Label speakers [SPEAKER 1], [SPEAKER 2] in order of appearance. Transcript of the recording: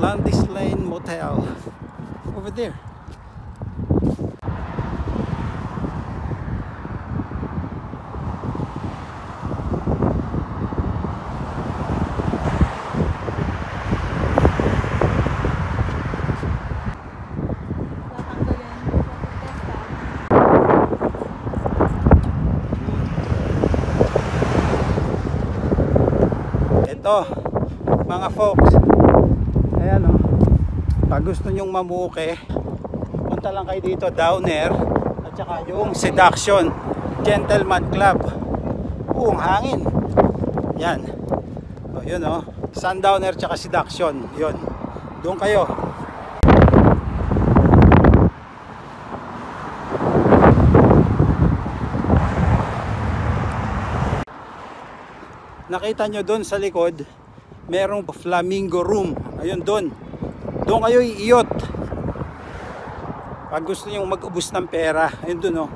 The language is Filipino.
[SPEAKER 1] Landis Lane Motel over there. Ito mga folks, ayan o, pag gusto nyong mamuke, punta lang kayo dito, Downer at saka yung Seduction Gentleman Club. Ang hangin yan o, yun o, Sundowner at saka Seduction, yun, doon kayo. Nakita nyo doon sa likod, merong flamingo room. Ayun doon. Doon kayo iiyot. Pag gusto nyo mag-ubos ng pera, ayun doon oh.